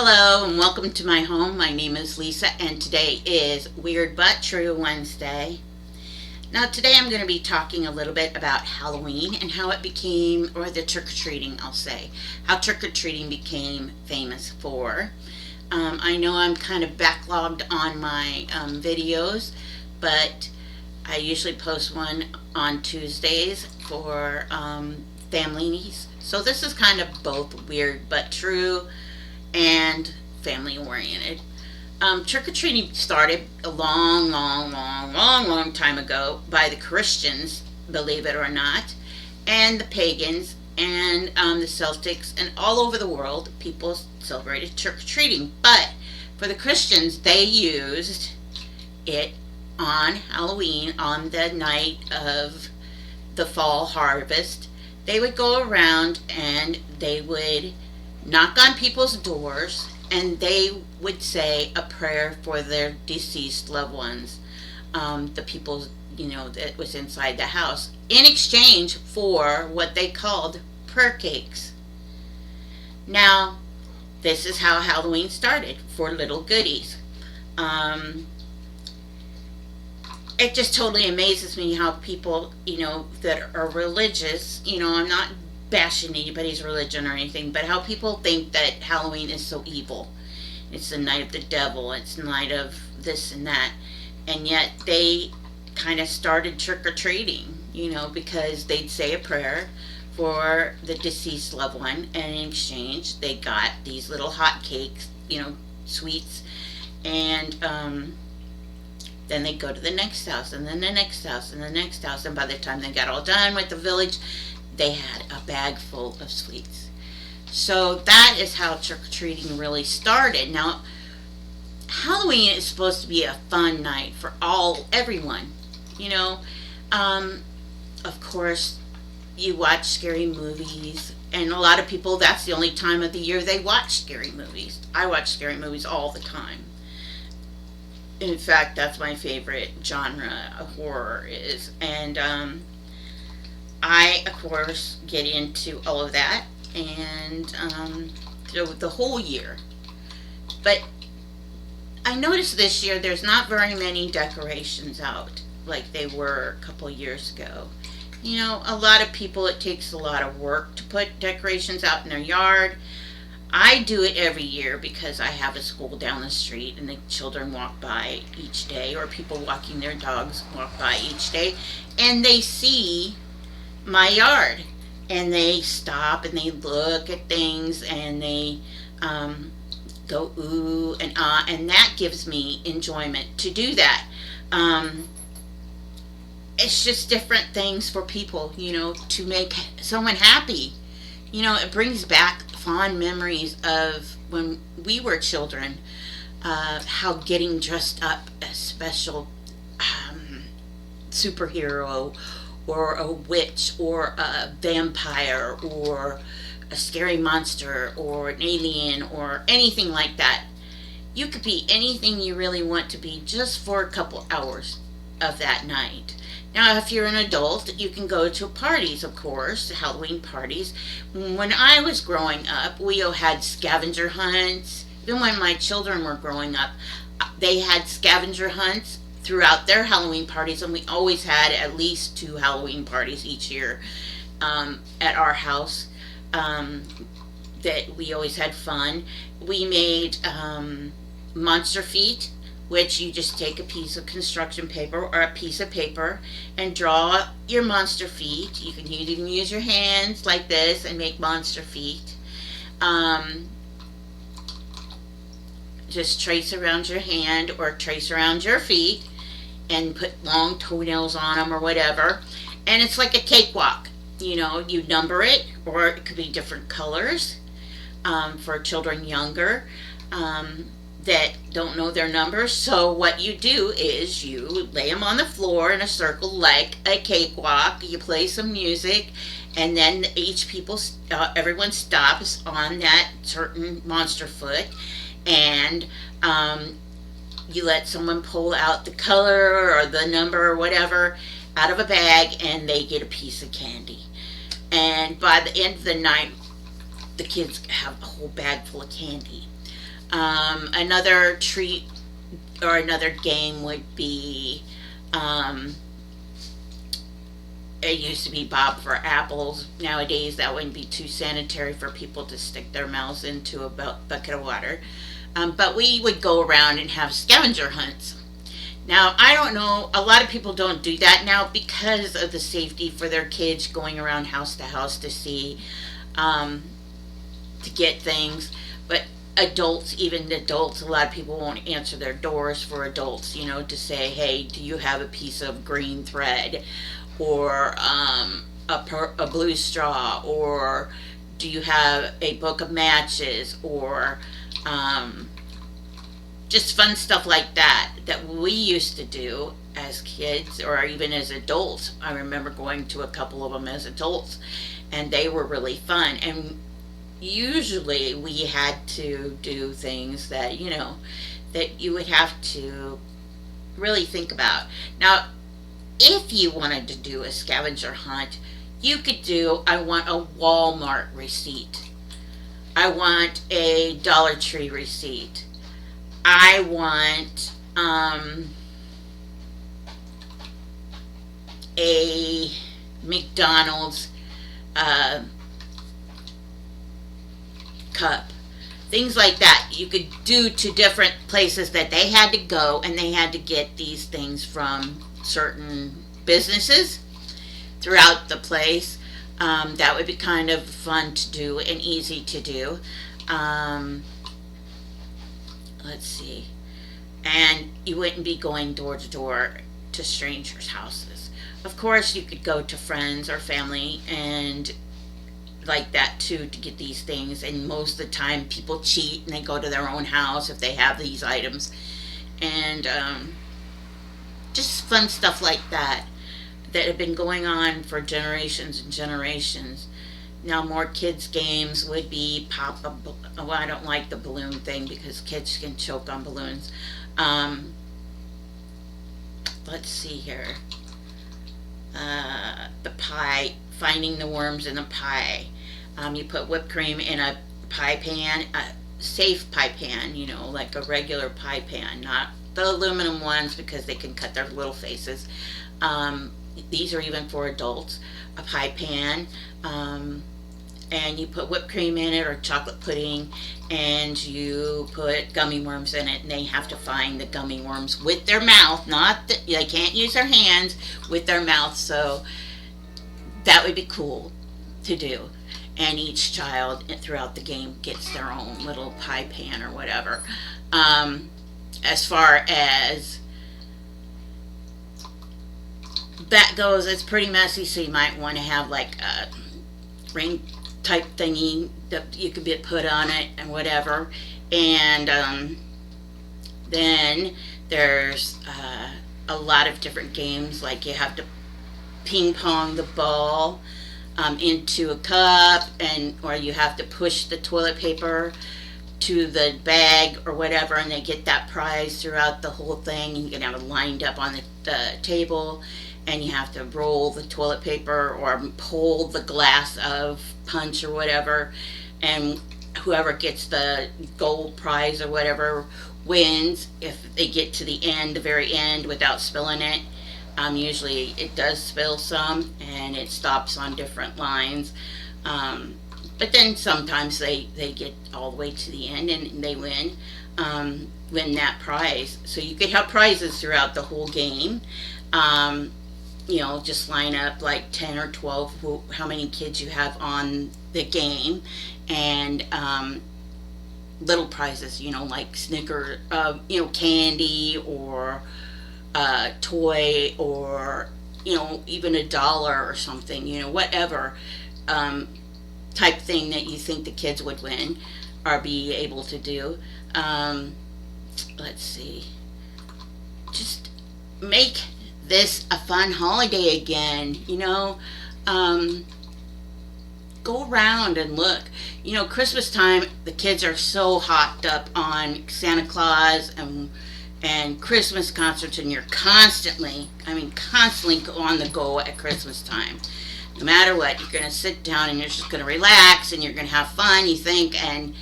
Hello and welcome to my home. My name is Lisa and today is Weird But True Wednesday. Now today I'm going to be talking a little bit about Halloween and how it became, or the trick-or-treating I'll say, how trick-or-treating became famous for. I know I'm kind of backlogged on my videos, but I usually post one on Tuesdays for families. So this is kind of both weird but true and family oriented. Trick-or-treating started a long time ago by the Christians, believe it or not, and the pagans and the Celtics, and all over the world people celebrated trick-or-treating. But for the Christians, they used it on Halloween, on the night of the fall harvest. They would go around and they would knock on people's doors and they would say a prayer for their deceased loved ones, the people that was inside the house, in exchange for what they called prayer cakes. Now, this is how Halloween started for little goodies. It just totally amazes me how people, that are religious, I'm not bashing anybody's religion or anything, but how people think that Halloween is so evil. It's the night of the devil, it's the night of this and that. And yet they kind of started trick-or-treating, because they'd say a prayer for the deceased loved one, and in exchange they got these little hot cakes, sweets, and then they'd go to the next house, and then the next house, and the next house, and by the time they got all done with the village, they had a bag full of sweets. So that is how trick-or-treating really started. Now, Halloween is supposed to be a fun night for everyone. Of course, you watch scary movies, and a lot of people, that's the only time of the year they watch scary movies. I watch scary movies all the time. In fact, that's my favorite genre of horror is. And I, of course, get into all of that and the whole year. But I noticed this year there's not very many decorations out like they were a couple years ago. A lot of people, it takes a lot of work to put decorations out in their yard. I do it every year because I have a school down the street and the children walk by each day, or people walking their dogs walk by each day, and they see my yard and they stop and they look at things and they go ooh and ah, and that gives me enjoyment to do that. It's just different things for people, to make someone happy. It brings back fond memories of when we were children, how getting dressed up as special superhero or a witch or a vampire or a scary monster or an alien or anything like that. You could be anything you really want to be just for a couple hours of that night. Now, if you're an adult, you can go to parties, of course, Halloween parties. When I was growing up, we had scavenger hunts. Even when my children were growing up, they had scavenger hunts throughout their Halloween parties, and we always had at least 2 Halloween parties each year at our house. That we always had fun. We made monster feet, which you just take a piece of construction paper or a piece of paper and draw your monster feet. You can use your hands like this and make monster feet. Just trace around your hand or trace around your feet and put long toenails on them or whatever. And it's like a cakewalk. You number it, or it could be different colors for children younger. That don't know their numbers. So what you do is you lay them on the floor in a circle like a cakewalk. You play some music, and then everyone stops on that certain monster foot, and you let someone pull out the color or the number or whatever out of a bag, and they get a piece of candy. And by the end of the night, the kids have a whole bag full of candy. Another treat or another game would be, um, it used to be Bob for Apples. Nowadays, that wouldn't be too sanitary for people to stick their mouths into a bucket of water. But we would go around and have scavenger hunts. Now, I don't know, a lot of people don't do that now because of the safety for their kids going around house to house to see, um, to get things. But adults, even adults, a lot of people won't answer their doors for adults, to say, hey, do you have a piece of green thread? Or a blue straw? Or do you have a book of matches? Or um, just fun stuff like that that we used to do as kids or even as adults. I remember going to a couple of them as adults, and they were really fun. And usually we had to do things that, that you would have to really think about. Now, if you wanted to do a scavenger hunt, you could do, I want a Walmart receipt. I want a Dollar Tree receipt. I want a McDonald's uh, cup. Things like that you could do to different places that they had to go, and they had to get these things from certain businesses throughout the place. That would be kind of fun to do and easy to do. Um, let's see. And you wouldn't be going door to door to strangers' houses. Of course, you could go to friends or family and like that too to get these things. And most of the time, people cheat and they go to their own house if they have these items. And just fun stuff like that that have been going on for generations and generations. Now, more kids' games would be pop a. Well, I don't like the balloon thing because kids can choke on balloons. Um, let's see here. The pie, finding the worms in the pie. You put whipped cream in a pie pan, a safe pie pan, like a regular pie pan, not the aluminum ones because they can cut their little faces. Um, these are even for adults. A pie pan, and you put whipped cream in it or chocolate pudding, and you put gummy worms in it, and they have to find the gummy worms with their mouth, they can't use their hands, with their mouth. So that would be cool to do. And each child throughout the game gets their own little pie pan or whatever. As far as that goes, it's pretty messy, so you might want to have like a ring type thingy that you could be put on it and whatever. And then there's a lot of different games, like you have to ping pong the ball into a cup, or you have to push the toilet paper to the bag or whatever, and they get that prize throughout the whole thing. And you can have it lined up on the table, and you have to roll the toilet paper or pull the glass of punch or whatever, and whoever gets the gold prize or whatever wins if they get to the very end without spilling it. Usually it does spill some and it stops on different lines. But then sometimes they get all the way to the end and they win that prize. So you could have prizes throughout the whole game. Just line up like 10 or 12, how many kids you have on the game, and little prizes, like Snicker, candy, or toy, or even $1 or something, whatever type thing that you think the kids would win or be able to do. Let's see, just make this a fun holiday again. Go around and look. Christmas time, the kids are so hopped up on Santa Claus and Christmas concerts, and you're constantly on the go at Christmas time. No matter what, you're going to sit down and you're just going to relax and you're going to have fun, you think, and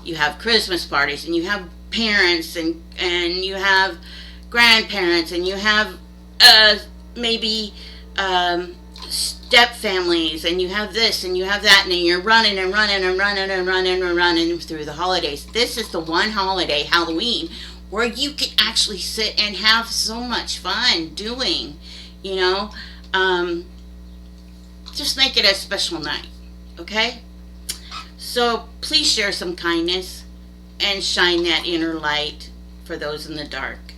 You have Christmas parties, and you have parents, and you have grandparents, and you have maybe step families, and you have this and you have that, and then you're running and running and running and running and running through the holidays. This is the one holiday, Halloween, where you can actually sit and have so much fun doing, you know, just make it a special night, okay? So please share some kindness and shine that inner light for those in the dark.